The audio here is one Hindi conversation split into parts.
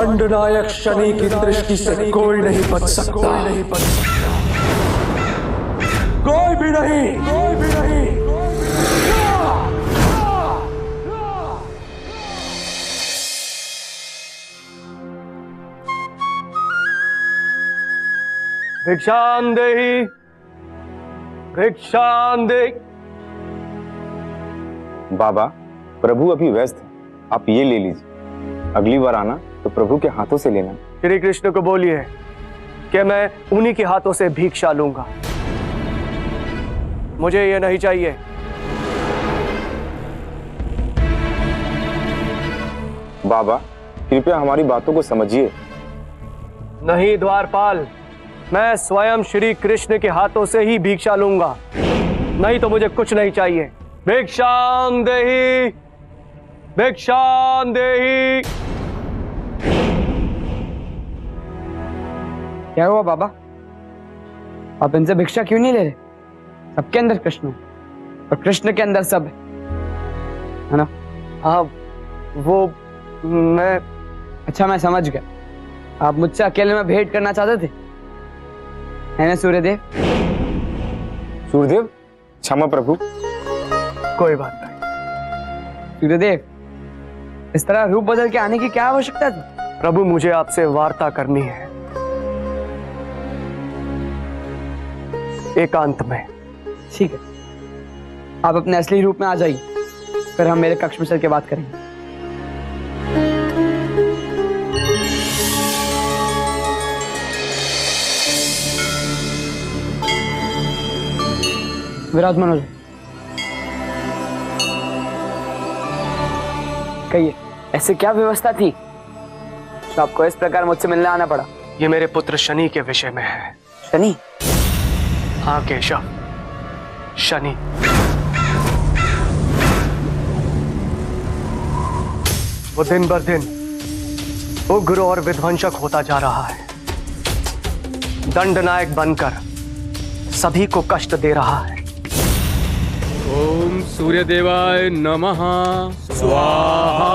दंडनायक शनि की दृष्टि से कोई नहीं बच सकता, कोई भी नहीं, कोई भी नहीं। भिक्षां देहि, भिक्षां देहि। बाबा, प्रभु अभी व्यस्त है, आप ये ले लीजिए। अगली बार आना तो प्रभु के हाथों से लेना। श्री कृष्ण को बोलिए कि मैं उन्हीं के हाथों से भिक्षा लूंगा, मुझे ये नहीं चाहिए। बाबा, कृपया हमारी बातों को समझिए। नहीं द्वारपाल, मैं स्वयं श्री कृष्ण के हाथों से ही भिक्षा लूंगा, नहीं तो मुझे कुछ नहीं चाहिए। भिक्षां देहि, भिक्षां देहि। क्या हुआ बाबा, आप इनसे भिक्षा क्यों नहीं ले रहे? सबके अंदर कृष्ण है और कृष्ण के अंदर सब है ना? हाँ, वो मैं। अच्छा, मैं समझ गया, आप मुझसे अकेले में भेंट करना चाहते थे, है ना सूर्यदेव? सूर्यदेव, क्षमा प्रभु। कोई बात नहीं। सूर्यदेव, इस तरह रूप बदल के आने की क्या आवश्यकता थी? प्रभु, मुझे आपसे वार्ता करनी है, एकांत में। ठीक है, आप अपने असली रूप में आ जाइए, फिर हम मेरे कक्ष में चल के बात करेंगे। विराजमान हो जाए। कहिए, ऐसे क्या व्यवस्था थी तो आपको इस प्रकार मुझसे मिलने आना पड़ा? ये मेरे पुत्र शनि के विषय में है। शनि? हाँ केशव, शनि। वो दिन बर दिन उग्र और विध्वंसक होता जा रहा है, दंडनायक बनकर सभी को कष्ट दे रहा है। ओम सूर्यदेवाय नमः स्वाहा।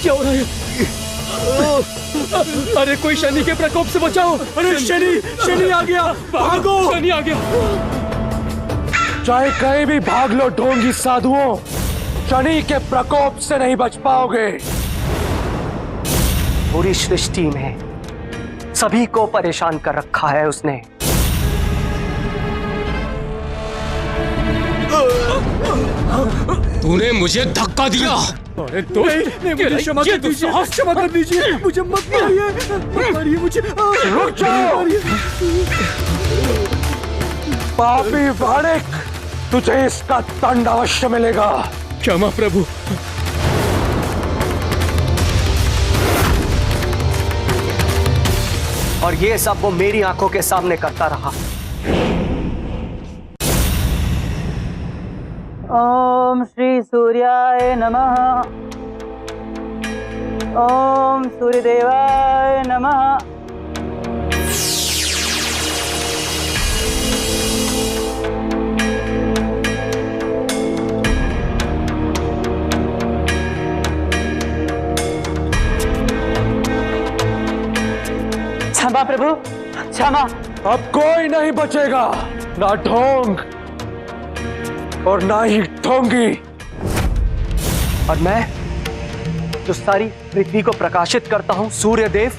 क्या हो रहा है? अरे कोई शनि के प्रकोप से बचाओ! अरे शनि आ गया, भागो! शनि आ गया। चाहे कहीं भी भाग लो ढोंगी साधुओं, शनि के प्रकोप से नहीं बच पाओगे। पूरी सृष्टि में सभी को परेशान कर रखा है उसने। तूने मुझे धक्का दिया। अरे दोस्त, मुझे क्षमा कर दीजिए, क्षमा कर दीजिए, मुझे मत मारिए, मुझे। रुक जाओ पापी वाणिक, तुझे इसका दंड अवश्य मिलेगा। क्षमा प्रभु। और ये सब वो मेरी आंखों के सामने करता रहा। ओम श्री सूर्याय नमः। ओम सूर्यदेवाय नमः। क्षमा प्रभु, क्षमा। अब कोई नहीं बचेगा, ना ढोंग और ना ही ढोंगी। और मैं जो सारी पृथ्वी को प्रकाशित करता हूं, सूर्यदेव,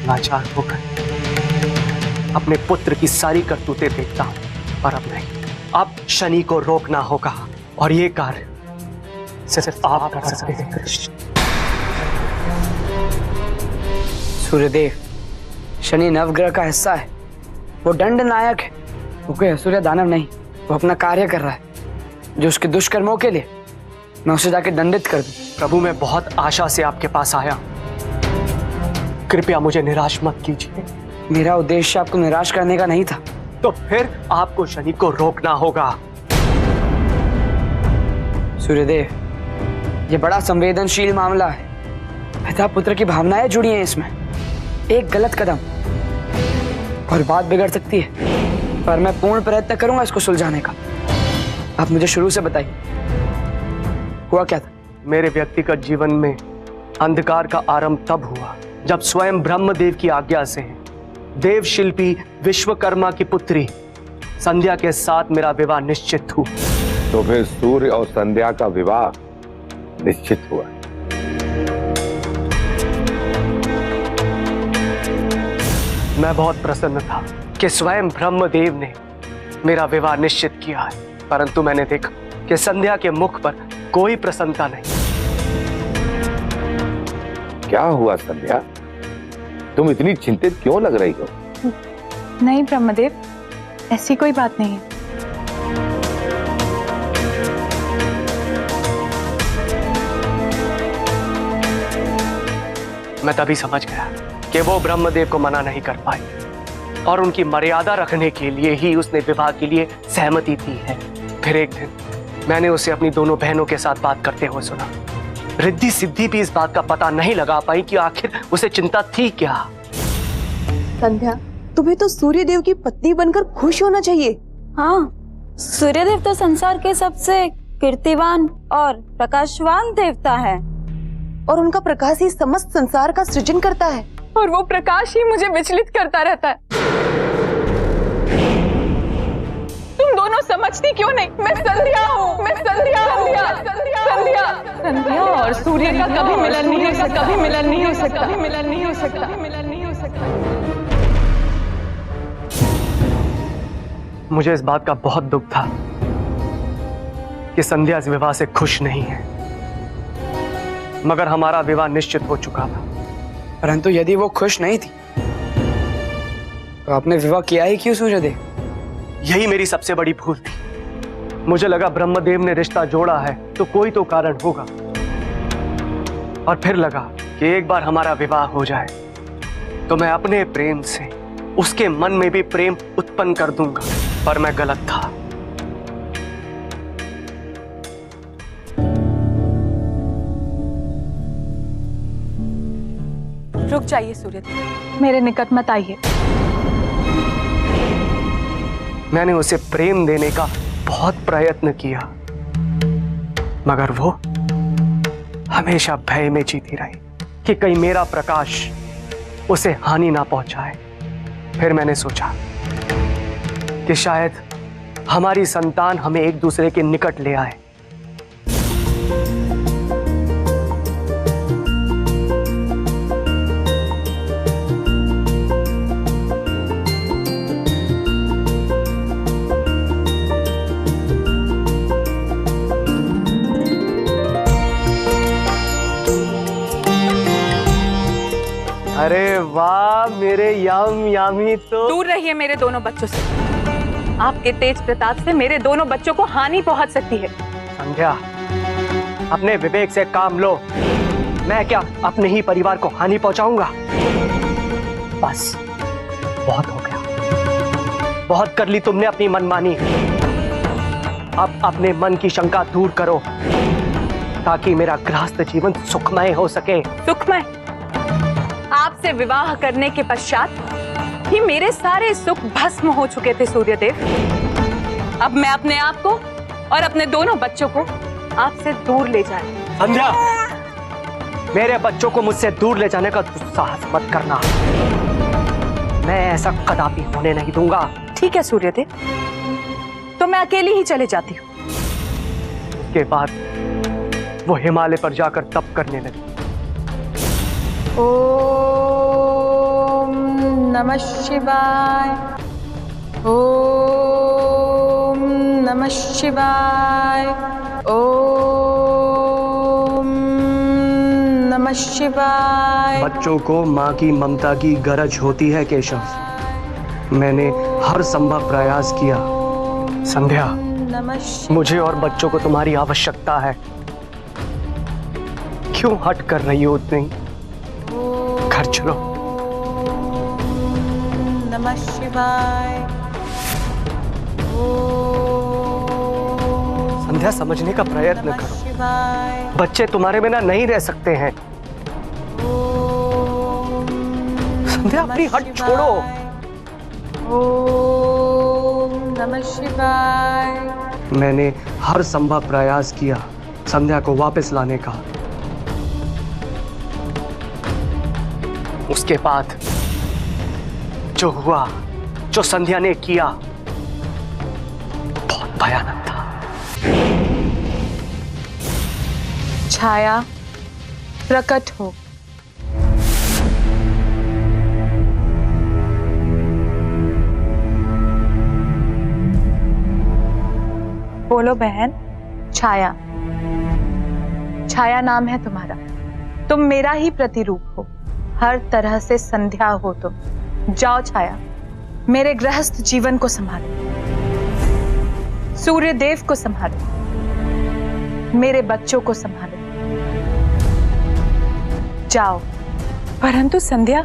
लाचार होकर अपने पुत्र की सारी करतूतें देखता हूं, पर अब नहीं। अब शनि को रोकना होगा और ये कार्य सिर्फ आप कर सकते हैं कृष्ण। सूर्यदेव, शनि नवग्रह का हिस्सा है, वो दंड नायक है, वो कोई असुर दानव नहीं। वो अपना कार्य कर रहा है, जो उसके दुष्कर्मों के लिए मैं उसे जाके दंडित कर दूं। प्रभु, मैं बहुत आशा से आपके पास आया, कृपया मुझे निराश मत कीजिए। मेरा उद्देश्य आपको निराश करने का नहीं था। तो फिर आपको शनि को रोकना होगा। सूर्यदेव, ये बड़ा संवेदनशील मामला है, पिता पुत्र की भावनाएं जुड़ी हैं इसमें। एक गलत कदम और बात बिगड़ सकती है, पर मैं पूर्ण प्रयत्न करूंगा इसको सुलझाने का। आप मुझे शुरू से बताइए, हुआ क्या था? मेरे व्यक्तिगत जीवन में अंधकार का आरंभ तब हुआ जब स्वयं ब्रह्मदेव की आज्ञा से देव शिल्पी विश्वकर्मा की पुत्री संध्या के साथ मेरा विवाह निश्चित हुआ। तो फिर सूर्य और संध्या का विवाह निश्चित हुआ। मैं बहुत प्रसन्न था कि स्वयं ब्रह्मदेव ने मेरा विवाह निश्चित किया है, परंतु मैंने देखा कि संध्या के मुख पर कोई प्रसन्नता नहीं। क्या हुआ संध्या, तुम इतनी चिंतित क्यों लग रही हो? नहीं ब्रह्मदेव, ऐसी कोई बात नहीं है। मैं तभी समझ गया कि वो ब्रह्मदेव को मना नहीं कर पाई और उनकी मर्यादा रखने के लिए ही उसने विवाह के लिए सहमति दी है। फिर एक दिन मैंने उसे अपनी दोनों बहनों के साथ बात करते हुए सुना। रिद्धि सिद्धि भी इस बात का पता नहीं लगा पाई कि आखिर उसे चिंता थी क्या। संध्या, तुम्हें तो सूर्यदेव की पत्नी बनकर खुश होना चाहिए। हाँ, सूर्यदेव तो संसार के सबसे कीर्तिवान और प्रकाशवान देवता है और उनका प्रकाश ही समस्त संसार का सृजन करता है। और वो प्रकाश ही मुझे विचलित करता रहता है। तुम दोनों समझती क्यों नहीं? मैं संध्या हूँ, मैं संध्या और सूर्य का कभी मिलन नहीं हो सकता, कभी मिलन नहीं हो सकता, कभी मिलन नहीं हो सकता, कभी मिलन नहीं हो सकता। मुझे इस बात का बहुत दुख था कि संध्या इस विवाह से खुश नहीं है, मगर हमारा विवाह निश्चित हो चुका था। परंतु यदि वो खुश नहीं थी तो आपने विवाह किया ही क्यों सूर्यदेव? यही मेरी सबसे बड़ी भूल थी। मुझे लगा ब्रह्मदेव ने रिश्ता जोड़ा है तो कोई तो कारण होगा, और फिर लगा कि एक बार हमारा विवाह हो जाए तो मैं अपने प्रेम से उसके मन में भी प्रेम उत्पन्न कर दूंगा। पर मैं गलत था। रुक जाइए सूर्यदेव, मेरे निकट मत आइए। मैंने उसे प्रेम देने का बहुत प्रयत्न किया, मगर वो हमेशा भय में जीती रही कि कहीं मेरा प्रकाश उसे हानि ना पहुंचाए। फिर मैंने सोचा कि शायद हमारी संतान हमें एक दूसरे के निकट ले आए। अरे वाह मेरे यामी तो। दूर रहिए मेरे दोनों बच्चों से। आपके तेज प्रताप से मेरे दोनों बच्चों को हानि पहुंच सकती है। संध्या, अपने विवेक से काम लो। मैं क्या अपने ही परिवार को हानि पहुंचाऊंगा? बस बहुत हो गया, बहुत कर ली तुमने अपनी मनमानी। अब अपने मन की शंका दूर करो ताकि मेरा गृहस्थ जीवन सुखमय हो सके। सुखमय? आपसे विवाह करने के पश्चात ही मेरे सारे सुख भस्म हो चुके थे सूर्यदेव। अब मैं अपने आप को और अपने दोनों बच्चों को आपसे दूर ले जाए। संध्या, मेरे बच्चों को मुझसे दूर ले जाने का दुस्साहस मत करना। मैं ऐसा कदापि होने नहीं दूंगा। ठीक है सूर्यदेव, तो मैं अकेली ही चले जाती हूँ। उसके बाद वो हिमालय पर जाकर तप करने लगी। ओम नमः शिवाय, ओम नमः शिवाय, ओम नमः शिवाय। बच्चों को माँ की ममता की गरज होती है केशव। मैंने हर संभव प्रयास किया। संध्या, मुझे और बच्चों को तुम्हारी आवश्यकता है। क्यों हट कर रही हो उतनी? घर चलो। नमः शिवाय। संध्या, समझने का प्रयत्न करो। बच्चे तुम्हारे बिना नहीं रह सकते हैं। संध्या, अपनी हट छोड़ो। ओम नमः शिवाय। मैंने हर संभव प्रयास किया संध्या को वापस लाने का। उसके बाद जो हुआ, जो संध्या ने किया, बहुत भयानक था। छाया, प्रकट हो। बोलो बहन। छाया, छाया नाम है तुम्हारा। तुम मेरा ही प्रतिरूप हो, हर तरह से संध्या हो तुम। जाओ छाया, मेरे गृहस्थ जीवन को संभालो, सूर्य देव को संभालो, मेरे बच्चों को संभालो। जाओ। परंतु संध्या,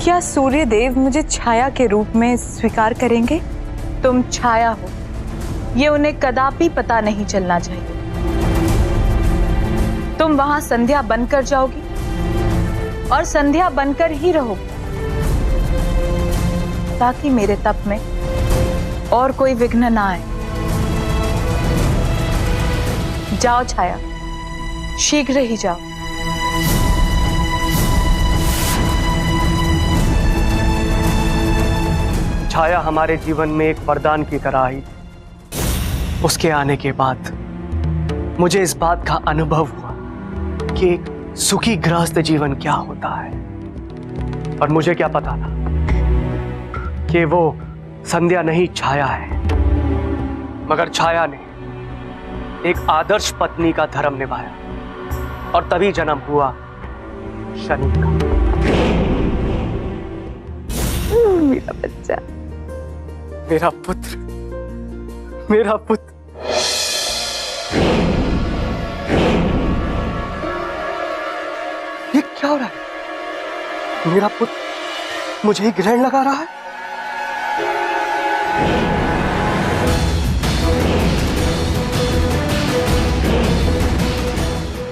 क्या सूर्य देव मुझे छाया के रूप में स्वीकार करेंगे? तुम छाया हो, ये उन्हें कदापि पता नहीं चलना चाहिए। तुम वहां संध्या बनकर जाओगी और संध्या बनकर ही रहोगी, ताकि मेरे तप में और कोई विघ्न ना आए। जाओ छाया, शीघ्र ही जाओ। छाया हमारे जीवन में एक वरदान की तरह आई। उसके आने के बाद मुझे इस बात का अनुभव हुआ कि एक सुखी गृहस्थ जीवन क्या होता है। और मुझे क्या पता था कि वो संध्या नहीं छाया है, मगर छाया ने एक आदर्श पत्नी का धर्म निभाया और तभी जन्म हुआ शनि का। मेरा बच्चा, मेरा पुत्र, मेरा पुत्र। ये क्या हो रहा है? मेरा पुत्र मुझे ही ग्रहण लगा रहा है।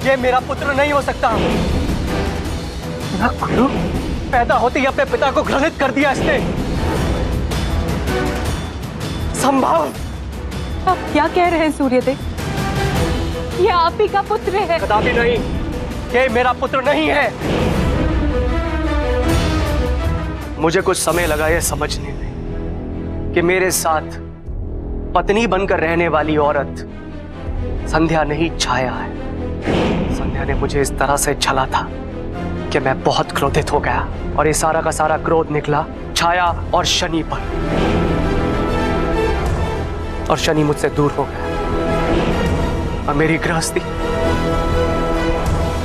ये मेरा पुत्र नहीं हो सकता। ना गुरु, पैदा होते ही अपने पिता को घृणित कर दिया इसने। संभव? आप क्या कह रहे हैं सूर्यदेव? ये आप ही का पुत्र है। कदापि नहीं, ये मेरा पुत्र नहीं है। मुझे कुछ समय लगा यह समझने में कि मेरे साथ पत्नी बनकर रहने वाली औरत संध्या नहीं छाया है। संध्या ने मुझे इस तरह से छला था कि मैं बहुत क्रोधित हो गया और ये सारा का सारा क्रोध निकला छाया और शनि पर। और शनि मुझसे दूर हो गया और मेरी गृहस्थी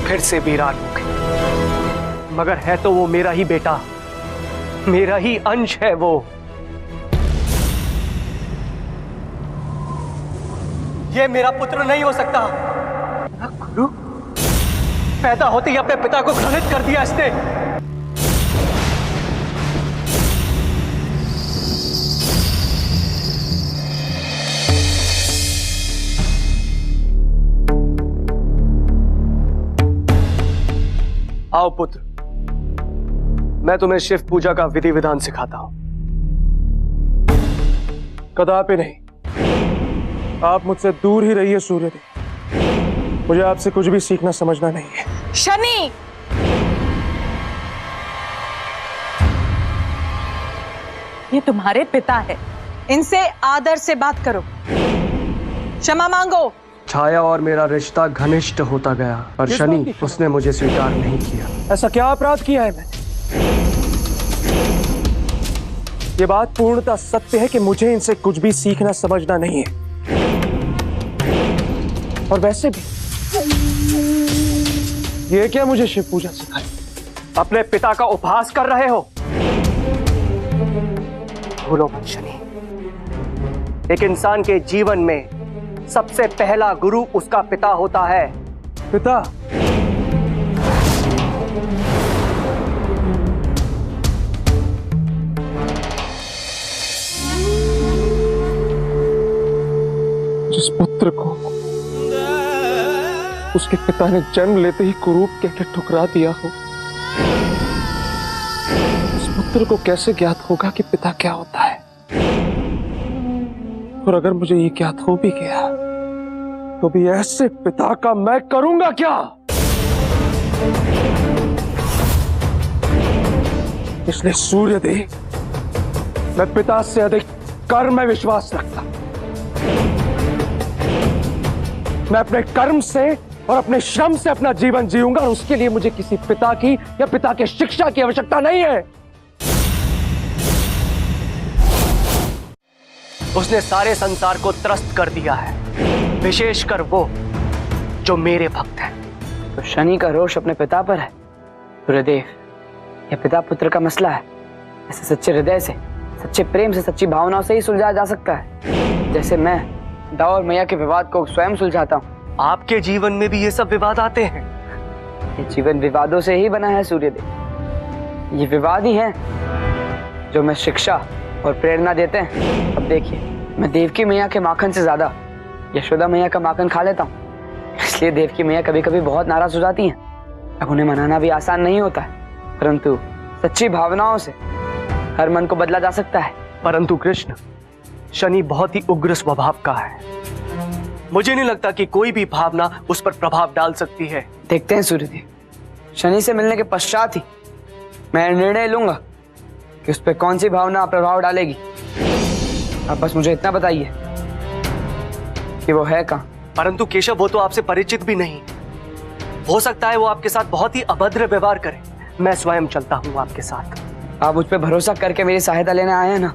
फिर से वीरान हो गई। मगर है तो वो मेरा ही बेटा, मेरा ही अंश है वो। ये मेरा पुत्र नहीं हो सकता। गुरु, पैदा होते ही अपने पिता को घृणित कर दिया इसने। आओ पुत्र, मैं तुम्हें शिव पूजा का विधि विधान सिखाता हूं। कदापि नहीं, आप मुझसे दूर ही रहिए सूर्यदेव। मुझे आपसे कुछ भी सीखना समझना नहीं है। शनि, ये तुम्हारे पिता है, इनसे आदर से बात करो, क्षमा मांगो। छाया और मेरा रिश्ता घनिष्ठ होता गया और शनि उसने मुझे स्वीकार नहीं किया। ऐसा क्या अपराध किया है मैंने? ये बात पूर्णतः सत्य है कि मुझे इनसे कुछ भी सीखना समझना नहीं है। और वैसे भी ये क्या मुझे शिव पूजा सिखाई? अपने पिता का उपहास कर रहे हो। भूलो मत शनि, एक इंसान के जीवन में सबसे पहला गुरु उसका पिता होता है। पिता? जिस पुत्र को उसके पिता ने जन्म लेते ही कुरूप कहकर ठुकरा दिया हो, उस पुत्र को कैसे ज्ञात होगा कि पिता क्या होता है? और अगर मुझे ये ज्ञात हो भी गया तो भी ऐसे पिता का मैं करूंगा क्या? इसलिए सूर्यदेव, मैं पिता से अधिक कर्म में विश्वास रखता। मैं अपने कर्म से और अपने श्रम से अपना जीवन जीऊंगा और उसके लिए मुझे किसी पिता की या पिता के शिक्षा की आवश्यकता नहीं है। उसने सारे संसार को त्रस्त कर दिया है, विशेषकर वो जो मेरे भक्त हैं। तो शनि का रोष अपने पिता पर है। सूर्यदेव, यह पिता पुत्र का मसला है। ऐसे सच्चे हृदय से, सच्चे प्रेम से, सच्ची भावनाओं से ही सुलझाया जा सकता है। जैसे मैं दाऊ और मैया के विवाद को स्वयं सुलझाता हूँ। आपके जीवन में भी ये सब विवाद आते हैं? ये जीवन विवादों से ही बना है सूर्यदेव। ये विवाद ही हैं जो मैं शिक्षा और प्रेरणा देते हैं। अब देखिए, मैं देवकी मैया के माखन से ज्यादा यशोदा मैया का माखन खा लेता हूँ। इसलिए देवकी मैया कभी कभी बहुत नाराज हो जाती हैं। अब उन्हें मनाना भी आसान नहीं होता है, परंतु सच्ची भावनाओं से हर मन को बदला जा सकता है। परंतु कृष्ण, शनि बहुत ही उग्र स्वभाव का है। मुझे नहीं लगता कि कोई भी भावना उस पर प्रभाव डाल सकती है। देखते हैं सूर्यदेव, शनि से मिलने के पश्चात ही मैं निर्णय लूंगा कि उस पर कौन सी भावना प्रभाव डालेगी। आप बस मुझे इतना बताइए कि वो है कहाँ। परंतु केशव, वो तो आपसे परिचित भी नहीं। हो सकता है वो आपके साथ बहुत ही अभद्र व्यवहार करे। मैं स्वयं चलता हूँ आपके साथ। आप मुझ पर भरोसा करके मेरी सहायता लेने आए हैं ना,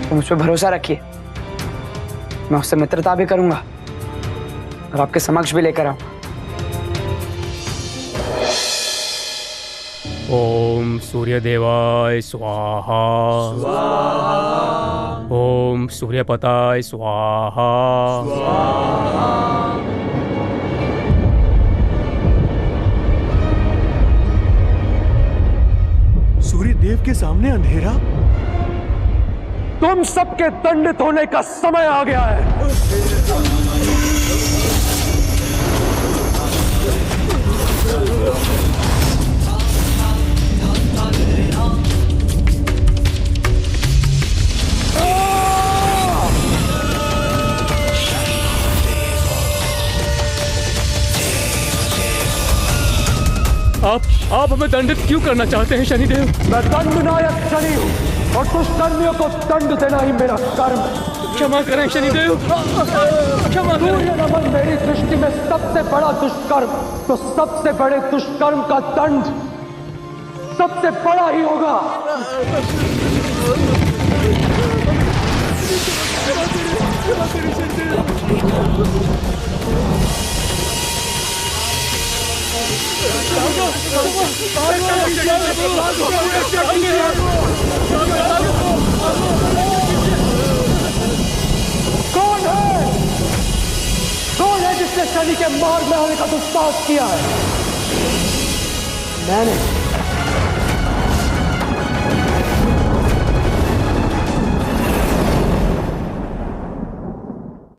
तो मुझ पर भरोसा रखिए। मैं उससे मित्रता भी करूंगा और आपके समक्ष भी लेकर आऊंगा। ओम सूर्यदेवाय स्वाहा, ओम सूर्यपताय स्वाहा। सूर्यदेव के सामने अंधेरा? तुम सबके दंडित होने का समय आ गया है। आप हमें दंडित क्यों करना चाहते हैं शनिदेव? मैं दंडनायक शनि हूँ और दुष्कर्मियों को दंड देना ही मेरा कर्म है। क्षमा करें शनिदेव, क्षमा करें। सूर्य नमन मेरी दृष्टि में सबसे बड़ा दुष्कर्म, तो सबसे बड़े दुष्कर्म का दंड सबसे बड़ा ही होगा। कौन है जिसने शनि के मार्ग में आने का दुस्साहस किया है? मैंने।